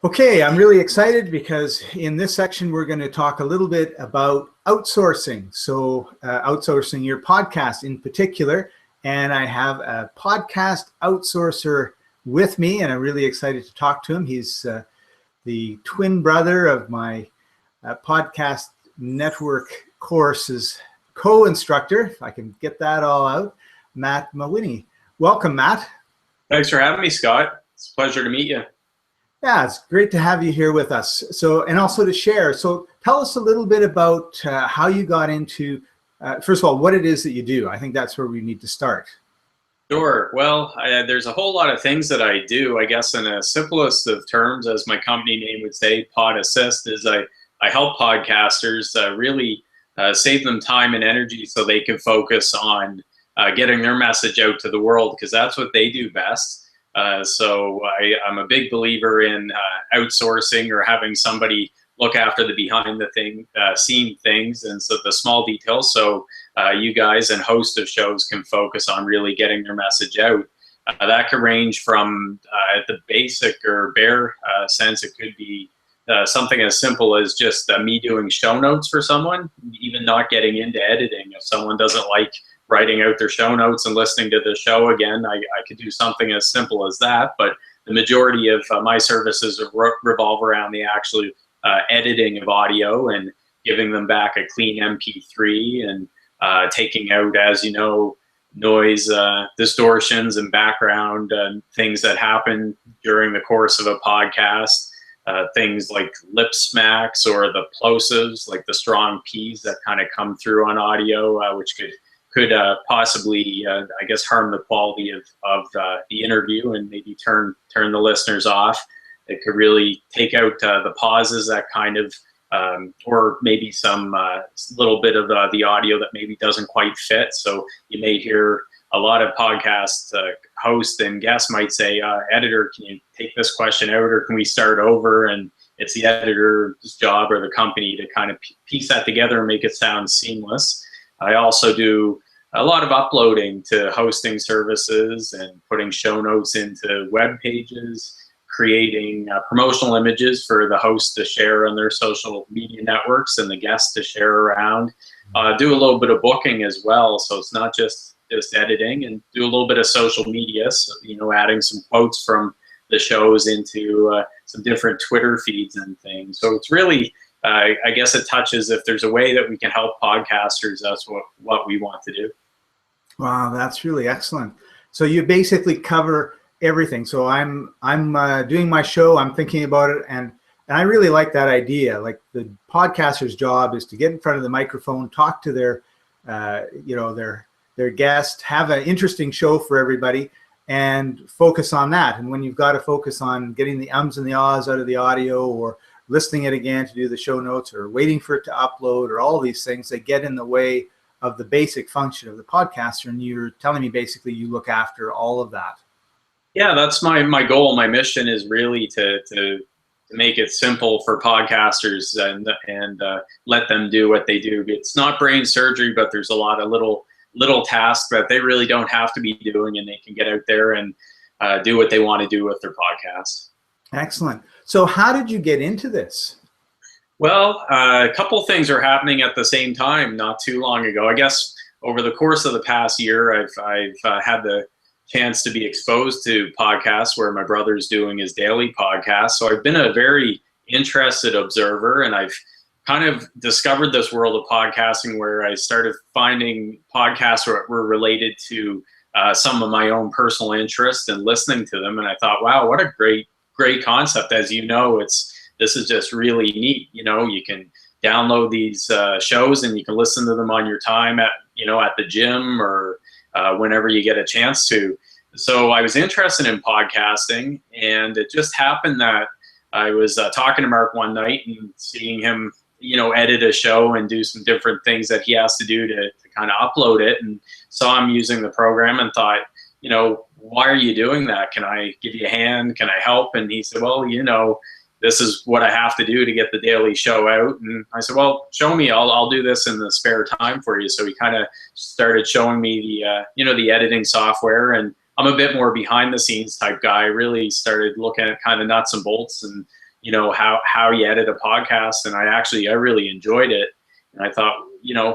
Okay, I'm really excited because in this section, we're going to talk a little bit about outsourcing. So outsourcing your podcast in particular. And I have a podcast outsourcer with me, and I'm really excited to talk to him. He's the twin brother of my podcast network course's co-instructor, if I can get that all out, Matt Mawhinney. Welcome, Matt. Thanks for having me, Scott. It's a pleasure to meet you. Yeah, it's great to have you here with us. So, and also to share. So tell us a little bit about how you got into, first of all, what it is that you do. I think that's where we need to start. Sure. Well, there's a whole lot of things that I do. I guess in the simplest of terms, as my company name would say, PodAssist, is I help podcasters really save them time and energy so they can focus on getting their message out to the world, because that's what they do best. So I'm a big believer in outsourcing, or having somebody look after the behind the scene things, and so the small details, so you guys and hosts of shows can focus on really getting their message out. That could range from at the basic or bare sense. It could be something as simple as just me doing show notes for someone, even not getting into editing. If someone doesn't like writing out their show notes and listening to the show again, I could do something as simple as that. But the majority of my services revolve around the actual editing of audio and giving them back a clean MP3, and taking out, as you know, noise, distortions, and background things that happen during the course of a podcast. Things like lip smacks or the plosives, like the strong P's that kind of come through on audio, which could possibly, I guess, harm the quality of the interview and maybe turn the listeners off. It could really take out the pauses that kind of, or maybe some little bit of the audio that maybe doesn't quite fit. So you may hear a lot of podcast hosts and guests might say, editor, can you take this question out, or can we start over? And it's the editor's job or the company to kind of piece that together and make it sound seamless. I also do a lot of uploading to hosting services and putting show notes into web pages, creating promotional images for the host to share on their social media networks and the guests to share around. Do a little bit of booking as well, so it's not just editing, and do a little bit of social media, so, adding some quotes from the shows into some different Twitter feeds and things. So it's really, I guess it touches, if there's a way that we can help podcasters, that's what we want to do. Wow, that's really excellent. So you basically cover everything. So I'm doing my show, I'm thinking about it, and I really like that idea. Like, the podcaster's job is to get in front of the microphone, talk to their guest, have an interesting show for everybody, and focus on that. And when you've got to focus on getting the ums and the ahs out of the audio, or listening it again to do the show notes, or waiting for it to upload, or all these things that get in the way of the basic function of the podcaster. And you're telling me basically you look after all of that. Yeah, that's my goal. My mission is really to make it simple for podcasters and let them do what they do. It's not brain surgery, but there's a lot of little tasks that they really don't have to be doing, and they can get out there and do what they want to do with their podcast. Excellent. So how did you get into this? Well, a couple things are happening at the same time not too long ago. I guess over the course of the past year, I've had the chance to be exposed to podcasts where my brother's doing his daily podcast. So I've been a very interested observer, and I've kind of discovered this world of podcasting where I started finding podcasts that were related to some of my own personal interests and listening to them. And I thought, wow, what a great concept. As you know, this is just really neat. You can download these shows and you can listen to them on your time at the gym, or whenever you get a chance to. So I was interested in podcasting, and it just happened that I was talking to Mark one night and seeing him, edit a show and do some different things that he has to do to kind of upload it, and saw him using the program and thought, why are you doing that? Can I give you a hand? Can I help? And he said, well, this is what I have to do to get the daily show out. And I said, well, show me, I'll do this in the spare time for you. So he kind of started showing me the editing software, and I'm a bit more behind the scenes type guy. I really started looking at kind of nuts and bolts and how you edit a podcast. And I really enjoyed it. And I thought,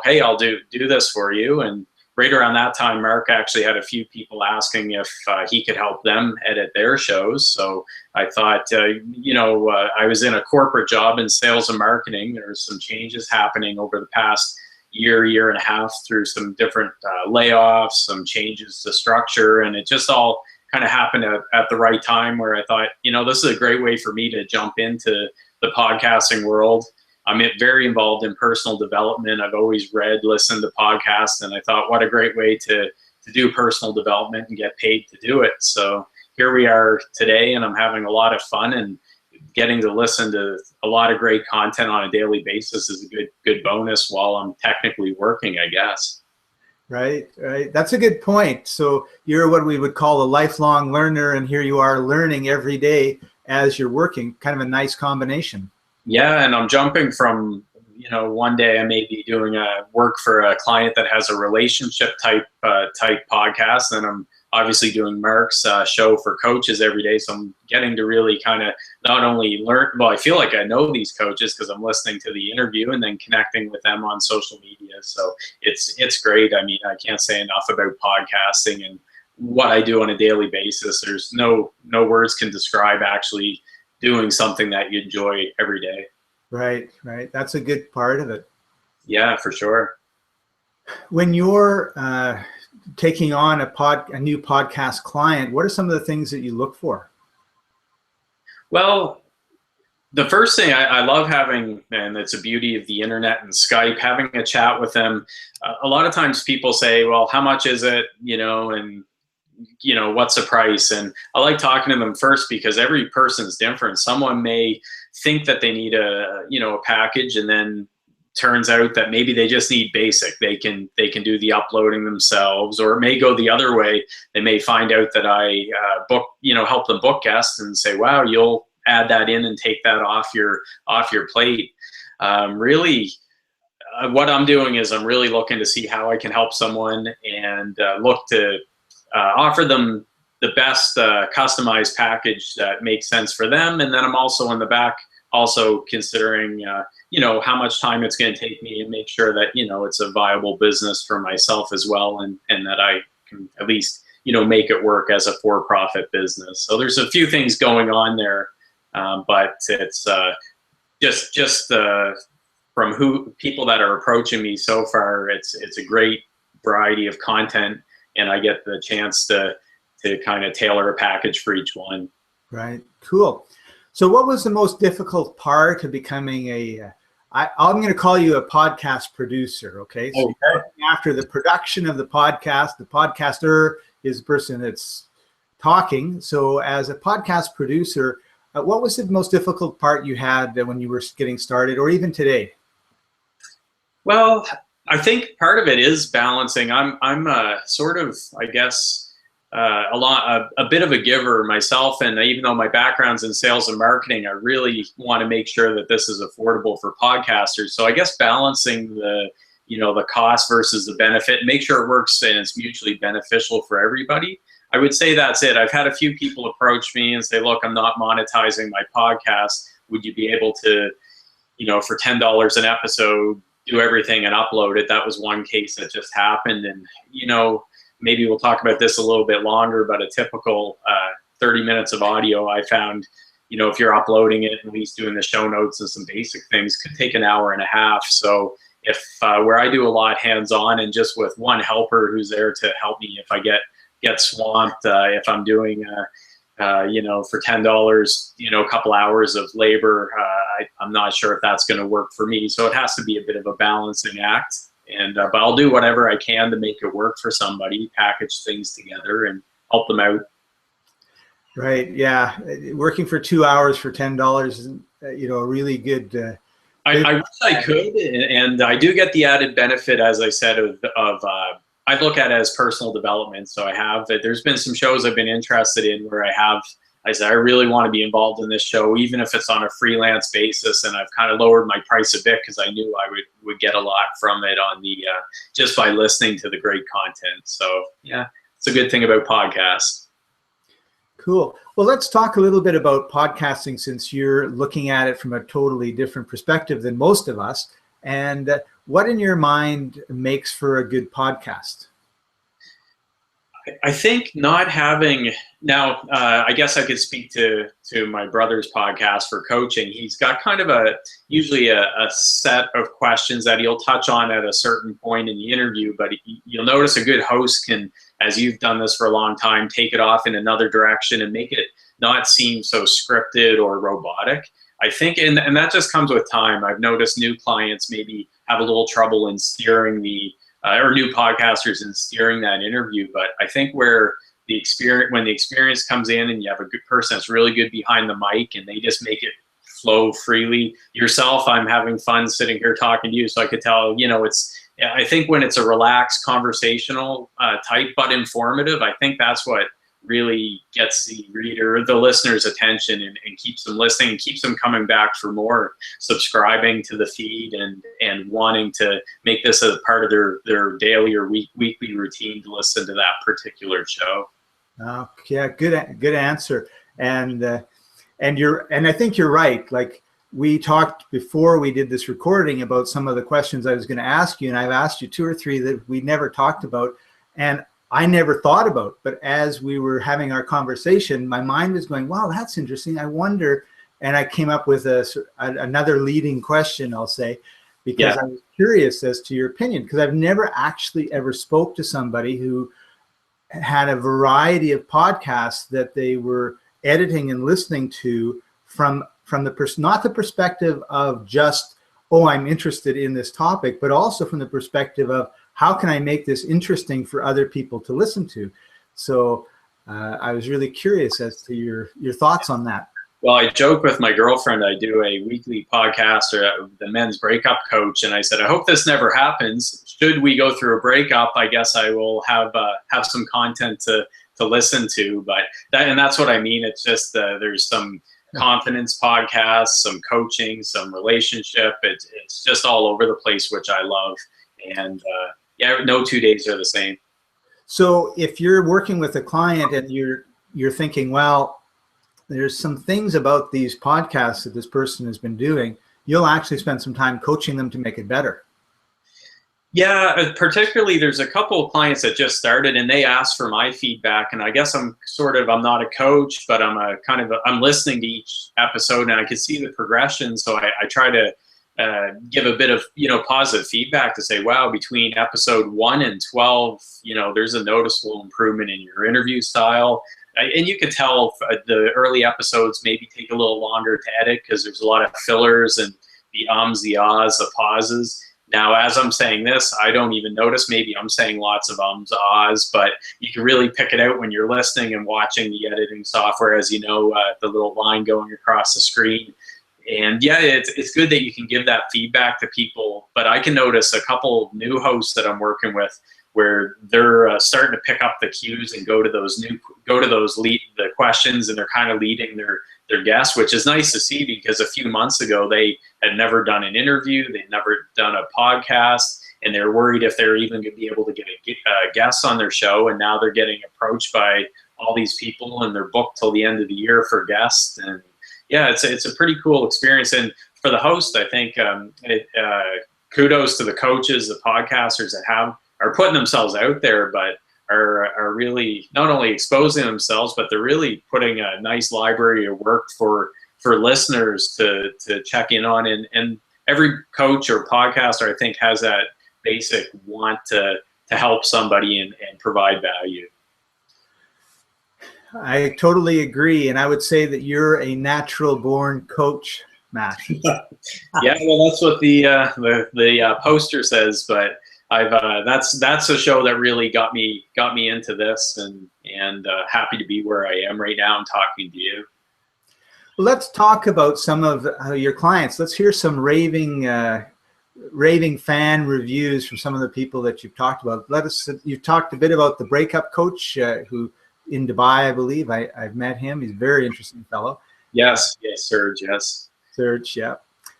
hey, I'll do this for you. And right around that time, Mark actually had a few people asking if he could help them edit their shows. So I thought, I was in a corporate job in sales and marketing. There were some changes happening over the past year and a half through some different layoffs, some changes to structure. And it just all kind of happened at the right time where I thought, this is a great way for me to jump into the podcasting world. I'm very involved in personal development. I've always read, listened to podcasts, and I thought, what a great way to do personal development and get paid to do it. So here we are today, and I'm having a lot of fun, and getting to listen to a lot of great content on a daily basis is a good bonus while I'm technically working, I guess. Right. That's a good point. So you're what we would call a lifelong learner, and here you are learning every day as you're working. Kind of a nice combination. Yeah, and I'm jumping from, one day I may be doing work for a client that has a relationship type podcast, and I'm obviously doing Mark's show for coaches every day. So I'm getting to really kind of not only learn, well, I feel like I know these coaches because I'm listening to the interview and then connecting with them on social media. So it's great. I mean, I can't say enough about podcasting and what I do on a daily basis. There's no words can describe actually doing something that you enjoy every day. Right. That's a good part of it. Yeah, for sure. When you're taking on a new podcast client, what are some of the things that you look for? Well, the first thing I love having, and it's a beauty of the internet and Skype, having a chat with them. A lot of times people say, well, how much is it? And what's the price? And I like talking to them first because every person's different. Someone may think that they need a package, and then turns out that maybe they just need basic. They can do the uploading themselves, or it may go the other way. They may find out that I help them book guests and say, wow, you'll add that in and take that off your plate. Really, what I'm doing is I'm really looking to see how I can help someone and look to offer them the best customized package that makes sense for them. And then I'm also in the back also considering, how much time it's going to take me, and make sure that, it's a viable business for myself as well. And that I can at least, make it work as a for-profit business. So there's a few things going on there. But it's just from people that are approaching me so far, it's a great variety of content, and I get the chance to kind of tailor a package for each one. Right. Cool. So what was the most difficult part of becoming I'm going to call you a podcast producer, okay? So after the production of the podcaster is the person that's talking. So as a podcast producer, what was the most difficult part you had when you were getting started, or even today? Well, I think part of it is balancing. I'm sort of, I guess, a bit of a giver myself, and even though my background's in sales and marketing, I really want to make sure that this is affordable for podcasters. So I guess balancing the cost versus the benefit, make sure it works and it's mutually beneficial for everybody. I would say that's it. I've had a few people approach me and say, look, I'm not monetizing my podcast. Would you be able to, for $10 an episode, do everything and upload it? That was one case that just happened. And, maybe we'll talk about this a little bit longer, but a typical 30 minutes of audio, I found, if you're uploading it, at least doing the show notes and some basic things, could take an hour and a half. So if where I do a lot hands-on and just with one helper who's there to help me if I get swamped, if I'm doing, for $10, a couple hours of labor, I'm not sure if that's going to work for me. So it has to be a bit of a balancing act. And but I'll do whatever I can to make it work for somebody, package things together and help them out. Right. Yeah. Working for 2 hours for $10 is, a really good. I wish I could, and I do get the added benefit, as I said, of I look at it as personal development. So there's been some shows I've been interested in where I said, I really want to be involved in this show, even if it's on a freelance basis. And I've kind of lowered my price a bit because I knew I would get a lot from it on the just by listening to the great content. So yeah, it's a good thing about podcasts. Cool. Well, let's talk a little bit about podcasting, since you're looking at it from a totally different perspective than most of us. And what in your mind makes for a good podcast? I think not having now. I guess I could speak to my brother's podcast for coaching. He's got kind of usually a set of questions that he'll touch on at a certain point in the interview. But you'll notice a good host can, as you've done this for a long time, take it off in another direction and make it not seem so scripted or robotic. I think, and that just comes with time. I've noticed new clients maybe have a little trouble in steering or new podcasters in steering that interview. But I think when the experience comes in and you have a good person that's really good behind the mic and they just make it flow freely. Yourself, I'm having fun sitting here talking to you, so I could tell, I think when it's a relaxed conversational type but informative, I think that's what really gets the reader, the listener's attention and keeps them listening and keeps them coming back for more, subscribing to the feed and wanting to make this a part of their daily or weekly routine to listen to that particular show. Yeah, good answer. And I think you're right. Like, we talked before we did this recording about some of the questions I was going to ask you, and I've asked you 2 or 3 that we never talked about. And I never thought about, but as we were having our conversation, my mind was going, wow, that's interesting. I wonder. And I came up with another leading question, I'll say, because I was curious as to your opinion, because I've never actually ever spoke to somebody who had a variety of podcasts that they were editing and listening to from not the perspective of just, oh, I'm interested in this topic, but also from the perspective of, how can I make this interesting for other people to listen to? So I was really curious as to your thoughts on that. Well, I joke with my girlfriend. I do a weekly podcast, or the men's breakup coach, and I said, I hope this never happens. Should we go through a breakup, I guess I will have some content to listen to. But that's what I mean. It's just there's some confidence podcasts, some coaching, some relationship. It's just all over the place, which I love. And no 2 days are the same. So if you're working with a client and you're thinking, well, there's some things about these podcasts that this person has been doing, you'll actually spend some time coaching them to make it better. Yeah, particularly there's a couple of clients that just started and they asked for my feedback, and I guess I'm not a coach, but I'm listening to each episode and I can see the progression. So I try to give a bit of positive feedback to say, wow, between episode 1 and 12, there's a noticeable improvement in your interview style. And you could tell the early episodes maybe take a little longer to edit because there's a lot of fillers and the ums, the ahs, the pauses. Now, as I'm saying this, I don't even notice. Maybe I'm saying lots of ums, ahs, but you can really pick it out when you're listening and watching the editing software, as the little line going across the screen. And yeah, it's good that you can give that feedback to people. But I can notice a couple new hosts that I'm working with where they're starting to pick up the cues and go to the questions, and they're kind of leading their guests, which is nice to see, because a few months ago they had never done an interview, they'd never done a podcast, and they're worried if they're even going to be able to get a guest on their show. And now they're getting approached by all these people, and they're booked till the end of the year for guests. And yeah, it's a pretty cool experience. And for the host, I think kudos to the coaches, the podcasters that are putting themselves out there, but are really not only exposing themselves, but they're really putting a nice library of work for listeners to check in on. And every coach or podcaster, I think, has that basic want to help somebody and provide value. I totally agree, and I would say that you're a natural born coach, Matt. Yeah, well, that's what the poster says, but that's a show that really got me into this, and happy to be where I am right now and talking to you. Let's talk about some of your clients. Let's hear some raving fan reviews from some of the people that you've talked about. You've talked a bit about the breakup coach who in Dubai, I believe. I've met him. He's a very interesting fellow. Yes, Serge, yes. Serge, yeah.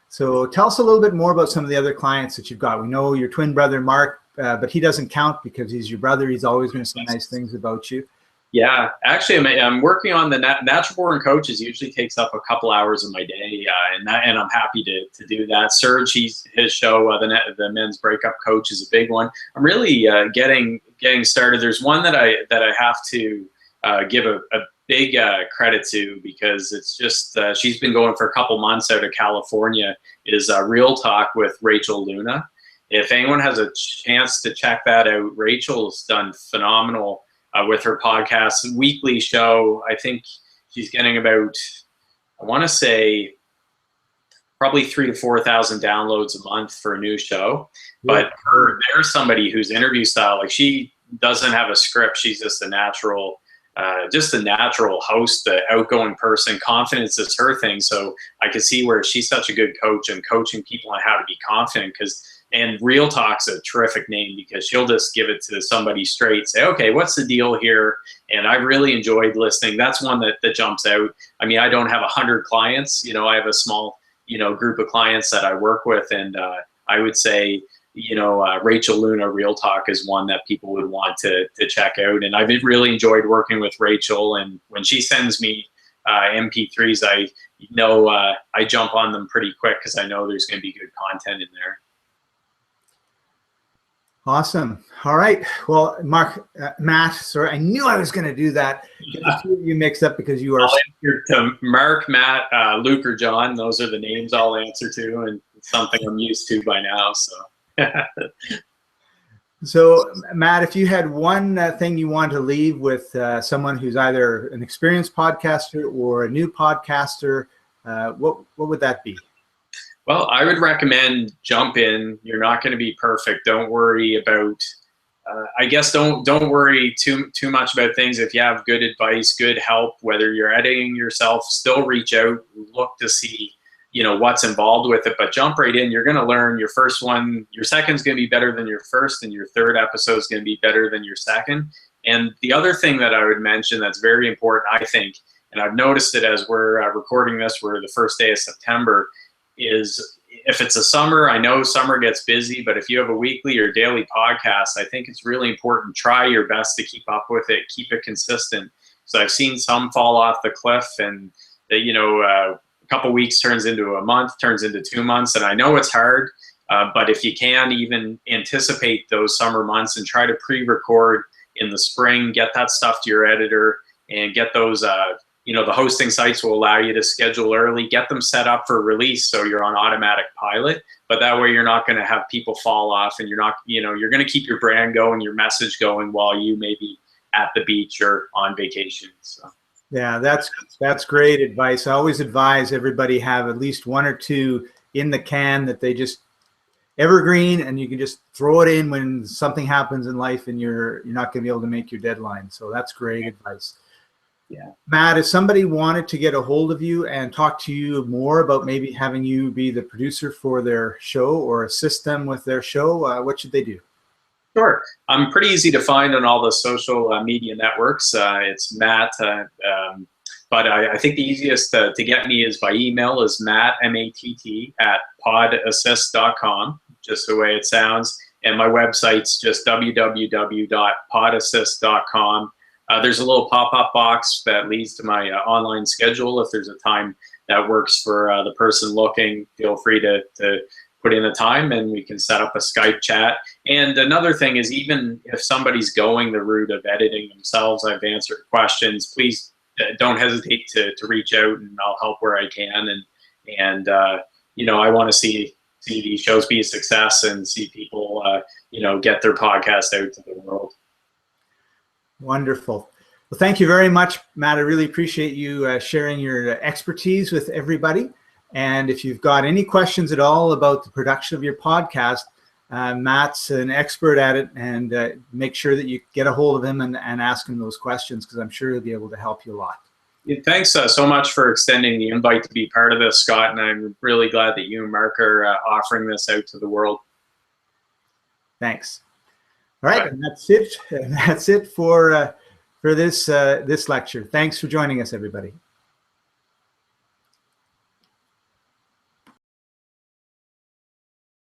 So tell us a little bit more about some of the other clients that you've got. We know your twin brother, Mark, but he doesn't count because he's your brother. He's always going to say nice things about you. Yeah, actually, I'm working on the natural born coaches. Usually takes up a couple hours of my day, and I'm happy to do that. Serge, his show, the men's breakup coach, is a big one. I'm really getting started. There's one that I have to give a big credit to, because it's just she's been going for a couple months out of California. Is Real Talk with Rachel Luna. If anyone has a chance to check that out, Rachel's done phenomenal with her podcast, weekly show. I think she's getting about, I want to say, probably 3,000 to 4,000 downloads a month for a new show. But there's somebody whose interview style, like, she doesn't have a script. She's just a natural host, the outgoing person. Confidence is her thing. So I can see where she's such a good coach and coaching people on how to be confident. And Real Talk's a terrific name, because she'll just give it to somebody straight, say, okay, what's the deal here? And I really enjoyed listening. That's one that jumps out. I mean, I don't have 100 clients. I have a small, group of clients that I work with. And I would say, Rachel Luna Real Talk is one that people would want to check out. And I've really enjoyed working with Rachel. And when she sends me MP3s, I jump on them pretty quick, because I know there's going to be good content in there. Awesome. All right. Well, Matt, sorry, I knew I was going to do that. Get the two of you mixed up, because you are. I'll answer to Mark, Matt, Luke, or John. Those are the names I'll answer to, and it's something I'm used to by now. So. So, Matt, if you had one thing you want to leave with someone who's either an experienced podcaster or a new podcaster, what would that be? Well, I would recommend jump in. You're not going to be perfect. Don't worry about, I guess don't worry too much about things. If you have good advice, good help, whether you're editing yourself, still reach out, look to see, what's involved with it, but jump right in. You're going to learn. Your first one, your second's going to be better than your first, and your third episode is going to be better than your second. And the other thing that I would mention that's very important, I think, and I've noticed it as we're recording this, we're the first day of September, is if it's a summer, I know summer gets busy, but if you have a weekly or daily podcast, I think it's really important. Try your best to keep up with it, keep it consistent. So I've seen some fall off the cliff, and a couple weeks turns into a month, turns into 2 months. And I know it's hard, but if you can even anticipate those summer months and try to pre-record in the spring, get that stuff to your editor, and get those the hosting sites will allow you to schedule early, get them set up for release so you're on automatic pilot. But that way you're not going to have people fall off, and you're not, you're going to keep your brand going, your message going, while you may be at the beach or on vacation. So. Yeah, that's great advice. I always advise everybody have at least one or two in the can that they just evergreen, and you can just throw it in when something happens in life and you're not going to be able to make your deadline. So that's great advice. Yeah. Matt, if somebody wanted to get a hold of you and talk to you more about maybe having you be the producer for their show or assist them with their show, what should they do? Sure. I'm pretty easy to find on all the social media networks. It's Matt, but I think the easiest to get me is by email, is Matt, M-A-T-T, at PodAssist.com, just the way it sounds. And my website's just www.podassist.com. There's a little pop-up box that leads to my online schedule. If there's a time that works for the person looking, feel free to put in a time, and we can set up a Skype chat. And another thing is, even if somebody's going the route of editing themselves, I've answered questions. Please don't hesitate to reach out, and I'll help where I can. And I want to see these shows be a success and see people get their podcast out to the world. Wonderful. Well, thank you very much, Matt. I really appreciate you sharing your expertise with everybody. And if you've got any questions at all about the production of your podcast, Matt's an expert at it, and make sure that you get a hold of him and ask him those questions, because I'm sure he'll be able to help you a lot. Yeah, thanks so much for extending the invite to be part of this, Scott. And I'm really glad that you and Mark are offering this out to the world. Thanks. All right, and that's it. That's it for this lecture. Thanks for joining us, everybody.